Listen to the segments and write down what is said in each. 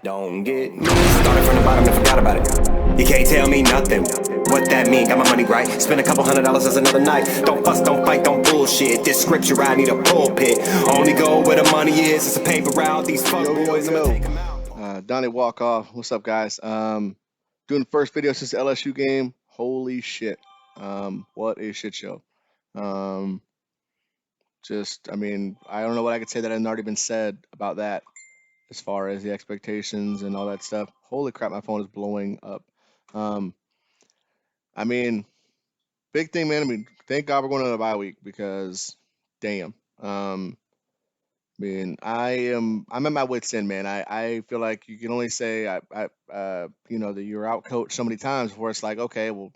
Don't get me started from the bottom and forgot about it. You can't tell me nothing. What that mean? Got my money right. Spend a couple $100 as another night. Don't fuss, don't fight, don't bullshit. This scripture, I need a pulpit. Only go where the money is. It's a paper route. These fuck boys, I'm gonna take them out. Donnie Walkoff, what's up, guys? Doing the first video since the LSU game. Holy shit! What a shit show. I mean, I don't know what I could say that hadn't already been said about that, as far as the expectations and all that stuff. Holy crap, my phone is blowing up. I mean, big thing, man. I mean, thank God we're going on a bye week because, damn. I'm at my wit's end, man. I feel like you can only say that you're out coached so many times before it's like, okay, well,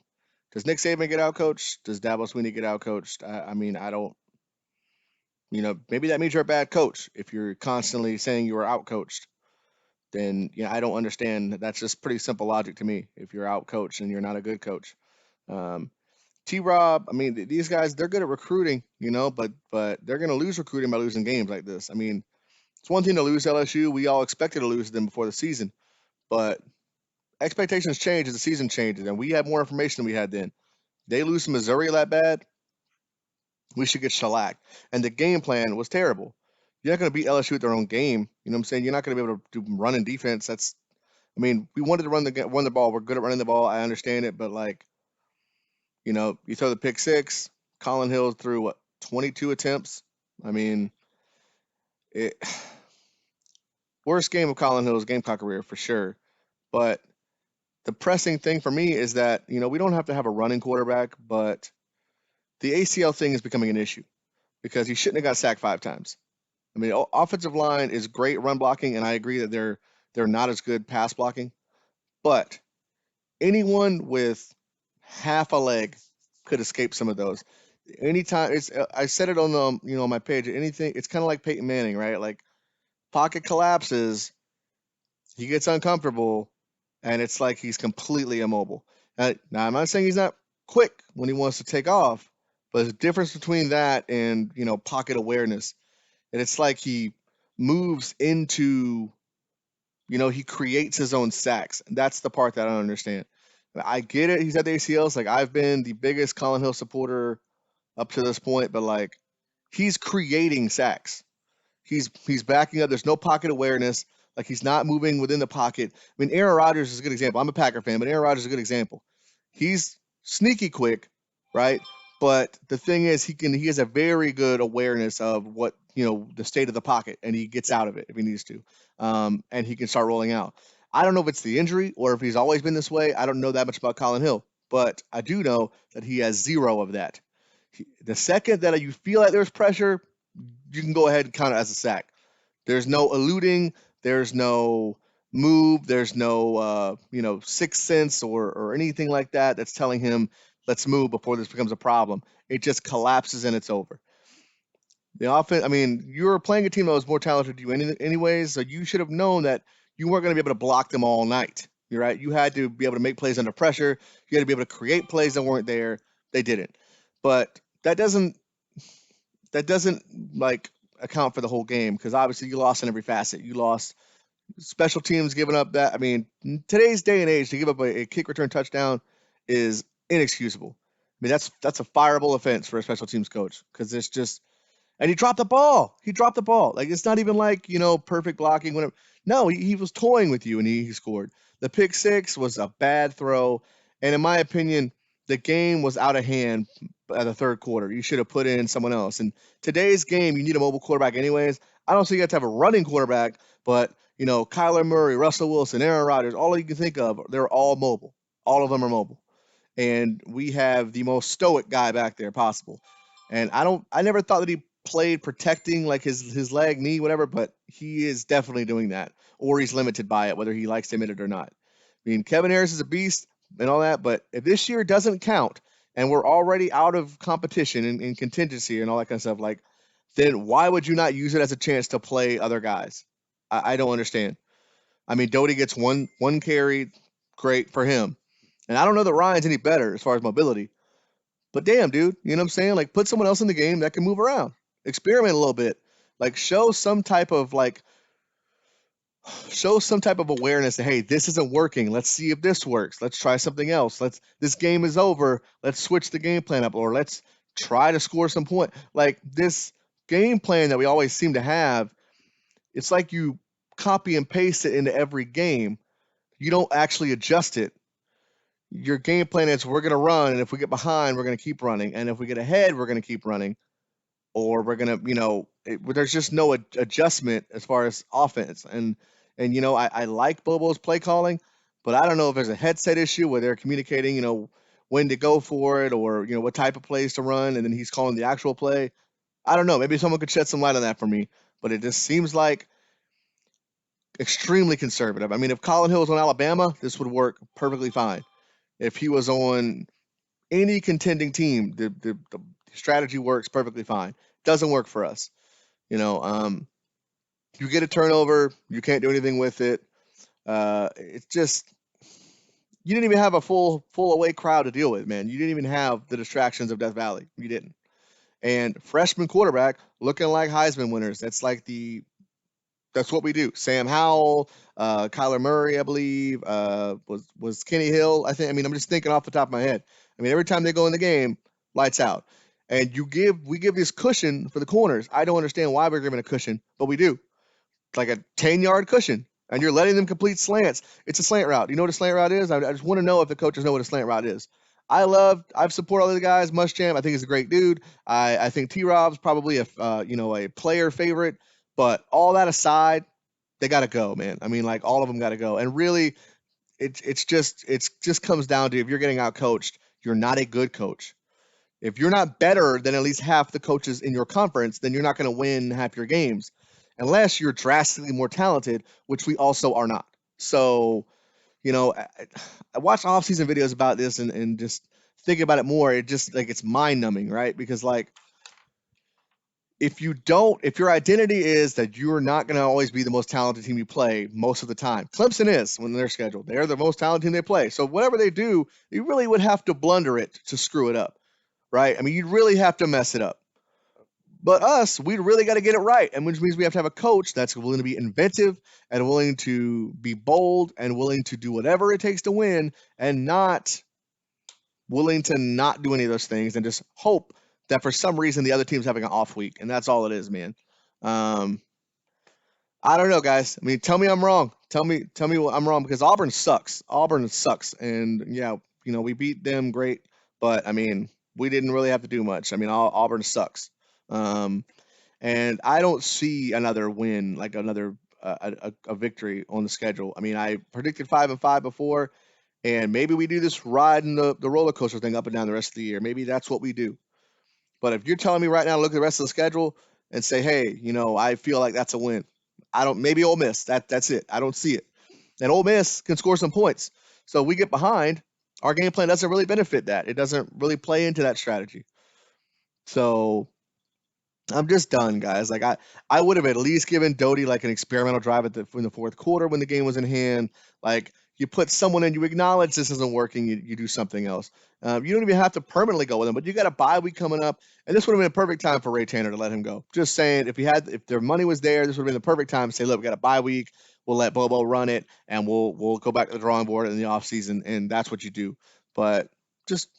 does Nick Saban get out coached? Does Dabo Swinney get out coached? I mean, I don't. Maybe that means you're a bad coach if you're constantly saying you are out coached. Then I don't understand. That's just pretty simple logic to me. If you're out coached and you're not a good coach. T-Rob, I mean, these guys, they're good at recruiting, but they're going to lose recruiting by losing games like this. I mean, it's one thing to lose LSU. We all expected to lose them before the season, but expectations change as the season changes, and we have more information than we had then. They lose to Missouri that bad, we should get shellacked. And the game plan was terrible. You're not going to beat LSU at their own game. You know what I'm saying? You're not going to be able to do running defense. We wanted to run the ball. We're good at running the ball. I understand it, but you throw the pick six. Colin Hill threw 22 attempts. I mean, worst game of Colin Hill's Gamecock career for sure. But the pressing thing for me is that we don't have to have a running quarterback, but the ACL thing is becoming an issue because he shouldn't have got sacked 5 times. I mean, offensive line is great run blocking, and I agree that they're not as good pass blocking. But anyone with half a leg could escape some of those. Anytime I said it on my page. Anything, it's kind of like Peyton Manning, right? Like pocket collapses, he gets uncomfortable, and it's like he's completely immobile. Now I'm not saying he's not quick when he wants to take off, but there's a difference between that and pocket awareness. And it's like he moves into, he creates his own sacks. And that's the part that I don't understand. I get it. He's at the ACLs. Like, I've been the biggest Colin Hill supporter up to this point, but he's creating sacks. He's backing up. There's no pocket awareness. Like, he's not moving within the pocket. I mean, Aaron Rodgers is a good example. I'm a Packer fan, but Aaron Rodgers is a good example. He's sneaky quick, right? But the thing is, he has a very good awareness of what the state of the pocket, and he gets out of it if he needs to, and he can start rolling out. I don't know if it's the injury or if he's always been this way. I don't know that much about Colin Hill, but I do know that he has zero of that. The second that you feel like there's pressure, you can go ahead and count it as a sack. There's no eluding. There's no move. There's no sixth sense or anything like that that's telling him let's move before this becomes a problem. It just collapses and it's over. The offense, I mean, you were playing a team that was more talented than you anyways, so you should have known that you weren't going to be able to block them all night. You're right. You had to be able to make plays under pressure. You had to be able to create plays that weren't there. They didn't. But that doesn't account for the whole game because obviously you lost in every facet. You lost special teams giving up that. I mean, in today's day and age, to give up a kick return touchdown is inexcusable. I mean, that's a fireable offense for a special teams coach because it's just. And he dropped the ball. Like, it's not even like, perfect blocking. Whatever. No, he was toying with you, and he scored. The pick six was a bad throw. And in my opinion, the game was out of hand at the third quarter. You should have put in someone else. And today's game, you need a mobile quarterback anyways. I don't think you have to have a running quarterback, but, Kyler Murray, Russell Wilson, Aaron Rodgers, all you can think of, they're all mobile. All of them are mobile. And we have the most stoic guy back there possible. And I never thought that he played protecting like his leg, knee, whatever, but he is definitely doing that, or he's limited by it, whether he likes to admit it or not. I mean, Kevin Harris is a beast and all that, but if this year doesn't count and we're already out of competition and contingency and all that kind of stuff, then why would you not use it as a chance to play other guys? I don't understand. I mean, Doty gets one carry, great for him. And I don't know that Ryan's any better as far as mobility. But damn, dude, you know what I'm saying? Put someone else in the game that can move around. Experiment a little bit. Show some type of show some type of awareness that, hey, this isn't working. Let's see if this works. Let's try something else. This game is over. Let's switch the game plan up, or let's try to score some point. Like this game plan that we always seem to have, it's like you copy and paste it into every game. You don't actually adjust it. Your game plan is we're going to run, and if we get behind, we're going to keep running, and if we get ahead, we're going to keep running, or we're going to, there's just no adjustment as far as offense. And I like Bobo's play calling, but I don't know if there's a headset issue where they're communicating, when to go for it, or what type of plays to run, and then he's calling the actual play. I don't know. Maybe someone could shed some light on that for me, but it just seems like extremely conservative. I mean, if Colin Hill was on Alabama, this would work perfectly fine. If he was on any contending team, the strategy works perfectly fine. Doesn't work for us. You get a turnover, you can't do anything with it. It's just you didn't even have a full away crowd to deal with, man. You didn't even have the distractions of Death Valley. You didn't. And freshman quarterback looking like Heisman winners. That's what we do. Sam Howell, Kyler Murray, I believe, was Kenny Hill. I think. I mean, I'm just thinking off the top of my head. I mean, every time they go in the game, lights out. And we give this cushion for the corners. I don't understand why we're giving a cushion, but we do. It's like a 10-yard cushion, and you're letting them complete slants. It's a slant route. You know what a slant route is? I just want to know if the coaches know what a slant route is. I've supported all the guys. Muschamp, I think he's a great dude. I think T-Rob's probably a player favorite. But all that aside, they got to go, man. I mean, like all of them got to go. And really, it's just comes down to if you're getting out coached, you're not a good coach. If you're not better than at least half the coaches in your conference, then you're not going to win half your games, unless you're drastically more talented, which we also are not. So, I watch off-season videos about this and just think about it more. It just like it's mind-numbing, right? Because like if your identity is that you're not going to always be the most talented team you play most of the time. Clemson is when they're scheduled. They're the most talented team they play. So whatever they do, you really would have to blunder it to screw it up, right? I mean, you'd really have to mess it up. But us, we really got to get it right, and which means we have to have a coach that's willing to be inventive and willing to be bold and willing to do whatever it takes to win, and not willing to not do any of those things and just hope that for some reason the other team's having an off week, and that's all it is, man. Um, I don't know, guys. I mean, tell me I'm wrong. Tell me I'm wrong, because Auburn sucks. Auburn sucks, and yeah, we beat them, great, but I mean, we didn't really have to do much. I mean, Auburn sucks. Um, and I don't see another win, like another a victory on the schedule. I mean, I predicted 5-5 before, and maybe we do this riding the roller coaster thing up and down the rest of the year. Maybe that's what we do. But if you're telling me right now to look at the rest of the schedule and say, hey, I feel like that's a win. I don't. Maybe Ole Miss. That's it. I don't see it. And Ole Miss can score some points. So we get behind. Our game plan doesn't really benefit that. It doesn't really play into that strategy. So I'm just done, guys. Like I would have at least given Doty like an experimental drive in the fourth quarter when the game was in hand. Like you put someone in, you acknowledge this isn't working, you do something else. You don't even have to permanently go with him, but you got a bye week coming up, and this would have been a perfect time for Ray Tanner to let him go. Just saying, if their money was there, this would have been the perfect time to say, look, we got a bye week. We'll let Bobo run it, and we'll go back to the drawing board in the offseason, and that's what you do. But just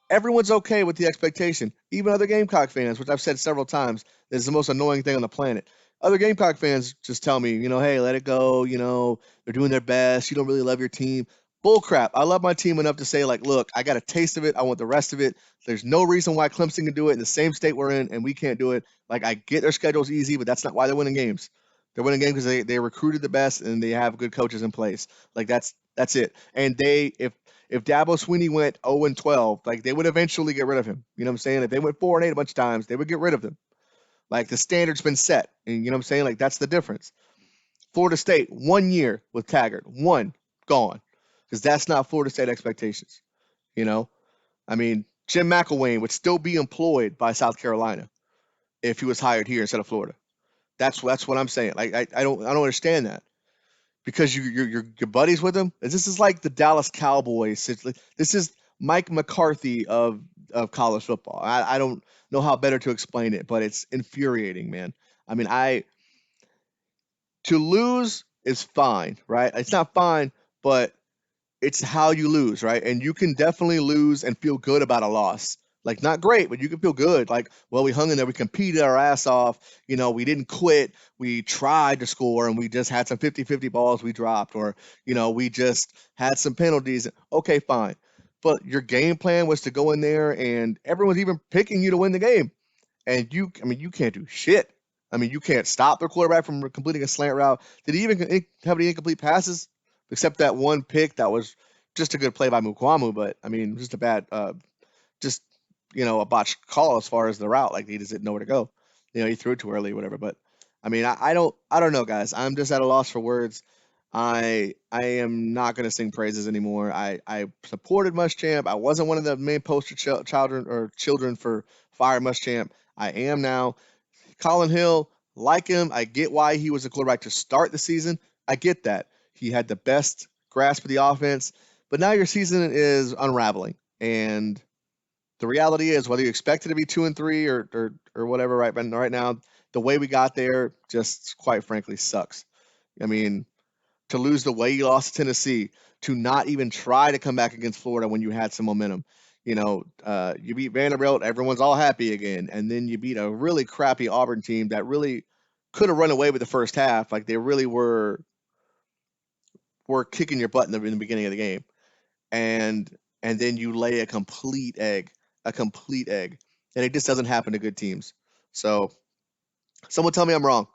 everyone's okay with the expectation. Even other Gamecock fans, which I've said several times, is the most annoying thing on the planet. Other Gamecock fans just tell me, hey, let it go. They're doing their best. You don't really love your team. Bull crap. I love my team enough to say, like, look, I got a taste of it. I want the rest of it. There's no reason why Clemson can do it in the same state we're in, and we can't do it. Like, I get their schedule's easy, but that's not why they're winning games. They're winning games because they recruited the best and they have good coaches in place. Like, that's it. And if Dabo Swinney went 0-12, like they would eventually get rid of him. You know what I'm saying? If they went 4-8 a bunch of times, they would get rid of them. Like the standard's been set. And you know what I'm saying? Like that's the difference. Florida State, 1 year with Taggart. One, gone. Because that's not Florida State expectations. I mean, Jim McElwain would still be employed by South Carolina if he was hired here instead of Florida. That's what I'm saying. Like I don't understand that. Because you're buddies with him. This is like the Dallas Cowboys. This is Mike McCarthy of college football. I don't know how better to explain it, but it's infuriating, man. I mean, To lose is fine, right? It's not fine, but it's how you lose, right? And you can definitely lose and feel good about a loss. Like, not great, but you can feel good. Like, well, we hung in there, we competed our ass off, we didn't quit, we tried to score, and we just had some 50-50 balls we dropped, or we just had some penalties. Okay, fine. But your game plan was to go in there, and everyone's even picking you to win the game. And you can't do shit. You can't stop the quarterback from completing a slant route. Did he even have any incomplete passes? Except that one pick that was just a good play by Mukwamu, but just a bad, just a botched call as far as the route. Like, he just didn't know where to go. He threw it too early, or whatever. But I don't know, guys. I'm just at a loss for words. I am not going to sing praises anymore. I supported Muschamp. I wasn't one of the main poster children for fire Muschamp. I am now. Colin Hill, like him. I get why he was a quarterback to start the season. I get that. He had the best grasp of the offense, but now your season is unraveling. And the reality is, whether you expect it to be 2-3 or whatever, right now, the way we got there just quite frankly sucks. To lose the way you lost to Tennessee, to not even try to come back against Florida when you had some momentum. You beat Vanderbilt, everyone's all happy again, and then you beat a really crappy Auburn team that really could have run away with the first half. Like, they really were kicking your butt in the beginning of the game, and then you lay a complete egg, and it just doesn't happen to good teams. So, someone tell me I'm wrong.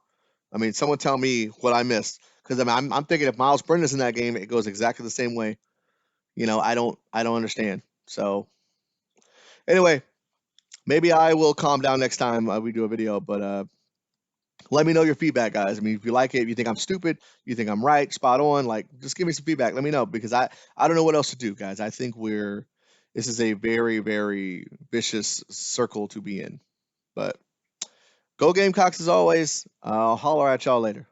Someone tell me what I missed, because I'm thinking if Miles Brendan's in that game, it goes exactly the same way. I don't understand. So anyway, maybe I will calm down next time we do a video. But let me know your feedback, guys. If you like it, if you think I'm stupid, you think I'm right, spot on, like, just give me some feedback. Let me know, because I don't know what else to do, guys. I think this is a very, very vicious circle to be in. But go Gamecocks as always. I'll holler at y'all later.